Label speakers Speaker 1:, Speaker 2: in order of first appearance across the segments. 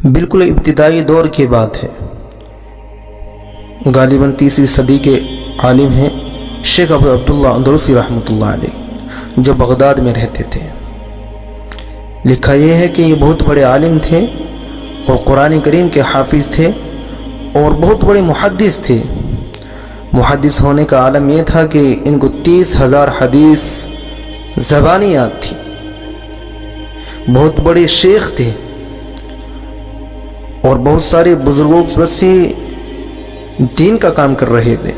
Speaker 1: بالکل ابتدائی دور کی بات ہے، غالباً 3 صدی کے عالم ہیں شیخ عبداللہ اندلسی رحمۃ اللہ علیہ، جو بغداد میں رہتے تھے۔ لکھا یہ ہے کہ یہ بہت بڑے عالم تھے اور قرآن کریم کے حافظ تھے اور بہت بڑے محدث تھے۔ محدث ہونے کا عالم یہ تھا کہ ان کو 30,000 حدیث زبانی یاد تھی۔ بہت بڑے شیخ تھے اور بہت سارے بزرگوں سے دین کا کام کر رہے تھے،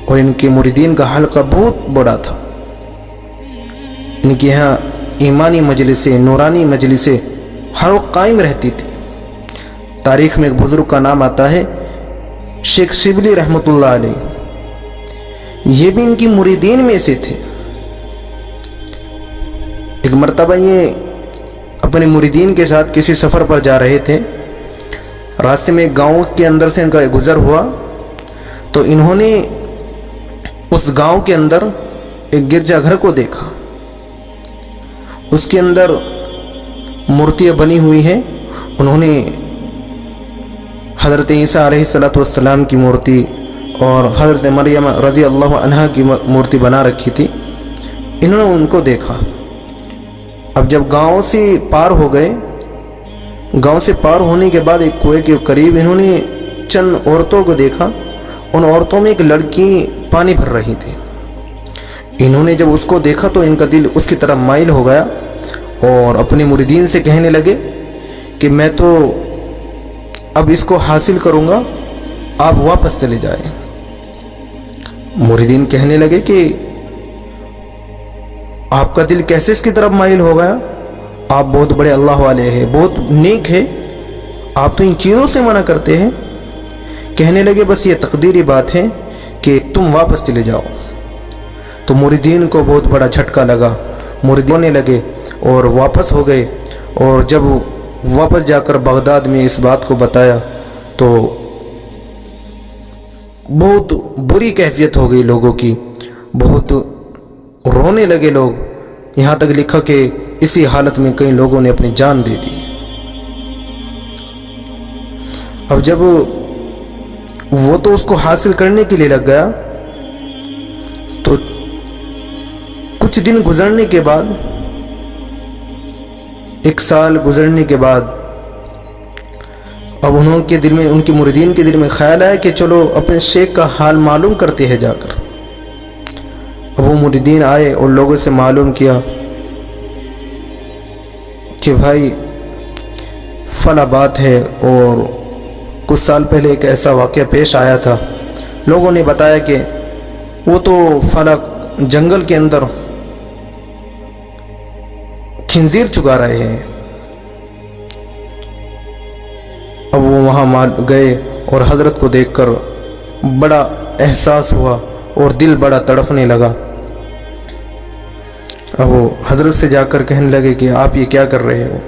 Speaker 1: اور ان کے مریدین کا حلقہ بہت بڑا تھا۔ ان کے یہاں ایمانی مجلسیں، نورانی مجلسیں ہر وقت قائم رہتی تھی۔ تاریخ میں ایک بزرگ کا نام آتا ہے شیخ شبلی رحمۃ اللہ علیہ، یہ بھی ان کی مریدین میں سے تھے۔ ایک مرتبہ یہ اپنے مریدین کے ساتھ کسی سفر پر جا رہے تھے، راستے میں ایک گاؤں کے اندر سے ان کا گزر ہوا تو انہوں نے اس گاؤں کے اندر ایک گرجا گھر کو دیکھا، اس کے اندر مورتیاں بنی ہوئی ہیں۔ انہوں نے حضرت عیسیٰ علیہ السلام کی مورتی اور حضرت مریم رضی اللہ عنہا کی مورتی بنا رکھی تھی۔ انہوں نے ان کو دیکھا۔ اب جب گاؤں سے پار ہو گئے، گاؤں سے پار ہونے کے بعد ایک کنویں کے قریب انہوں نے چند عورتوں کو دیکھا۔ ان عورتوں میں ایک لڑکی پانی بھر رہی تھی۔ انہوں نے جب اس کو دیکھا تو ان کا دل اس کی طرف مائل ہو گیا اور اپنے مریدین سے کہنے لگے کہ میں تو اب اس کو حاصل کروں گا، آپ واپس چلے جائیں۔ مریدین کہنے لگے کہ آپ کا دل کیسے اس کی طرف مائل ہو گیا؟ آپ بہت بڑے اللہ والے ہیں، بہت نیک ہے، آپ تو ان چیزوں سے منع کرتے ہیں۔ کہنے لگے بس یہ تقدیری بات ہے کہ تم واپس چلے جاؤ۔ تو مریدین کو بہت بڑا جھٹکا لگا، مرید ہونے لگے اور واپس ہو گئے۔ اور جب واپس جا کر بغداد میں اس بات کو بتایا تو بہت بری کیفیت ہو گئی لوگوں کی، بہت رونے لگے لوگ، یہاں تک لکھا کہ اسی حالت میں کئی لوگوں نے اپنی جان دے دی۔ اب جب وہ تو اس کو حاصل کرنے کے لیے لگ گیا تو کچھ دن گزرنے کے بعد، 1 سال گزرنے کے بعد، اب ان کے مریدین کے دل میں خیال آیا کہ چلو اپنے شیخ کا حال معلوم کرتے ہیں جا کر۔ اب وہ مریدین آئے اور لوگوں سے معلوم کیا کہ بھائی فلاں بات ہے، اور کچھ سال پہلے ایک ایسا واقعہ پیش آیا تھا۔ لوگوں نے بتایا کہ وہ تو فلاں جنگل کے اندر خنزیر چگا رہے ہیں۔ اب وہ وہاں گئے اور حضرت کو دیکھ کر بڑا احساس ہوا اور دل بڑا تڑپنے لگا۔ اب وہ حضرت سے جا کر کہنے لگے کہ آپ یہ کیا کر رہے ہو؟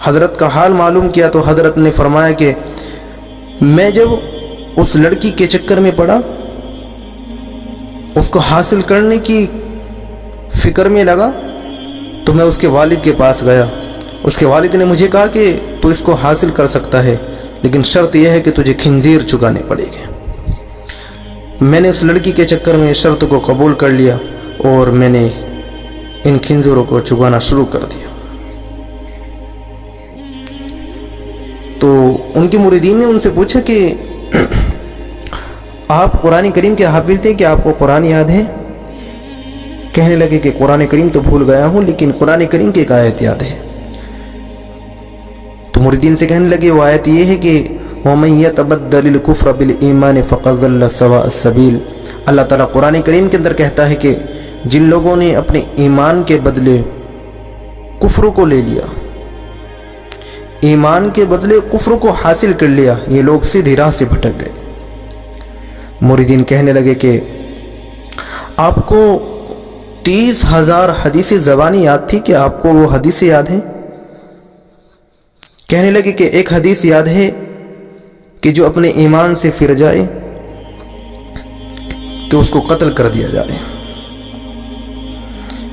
Speaker 1: حضرت کا حال معلوم کیا تو حضرت نے فرمایا کہ میں جب اس لڑکی کے چکر میں پڑا، اس کو حاصل کرنے کی فکر میں لگا، تو میں اس کے والد کے پاس گیا۔ اس کے والد نے مجھے کہا کہ تو اس کو حاصل کر سکتا ہے، لیکن شرط یہ ہے کہ تجھے خنزیر چگانے پڑے گے۔ میں نے اس لڑکی کے چکر میں شرط کو قبول کر لیا اور میں نے ان خنزیروں کو چگانا شروع کر دیا۔ تو ان کے مریدین نے ان سے پوچھا کہ آپ قرآن کریم کے حافظ تھے، کیا آپ کو قرآن یاد ہے؟ کہنے لگے کہ قرآن کریم تو بھول گیا ہوں، لیکن قرآن کریم کی ایک آیت یاد ہے۔ تو مریدین سے کہنے لگے وہ آیت یہ ہے کہ وَمَن يَتَبَدَّلِ الْكُفْرَ بِالْإِيمَانِ فَقَدْ ضَلَّ سَوَاءَ السَّبِيلِ۔ اللہ تعالیٰ قرآن کریم کے اندر کہتا ہے کہ جن لوگوں نے اپنے ایمان کے بدلے کفر کو لے لیا، ایمان کے بدلے کفر کو حاصل کر لیا، یہ لوگ سیدھی راہ سے بھٹک گئے۔ مریدین کہنے لگے کہ آپ کو 30,000 حدیث زبانی یاد تھی، کہ آپ کو وہ حدیث یاد ہیں؟ کہنے لگے کہ ایک حدیث یاد ہے کہ جو اپنے ایمان سے پھر جائے کہ اس کو قتل کر دیا جائے۔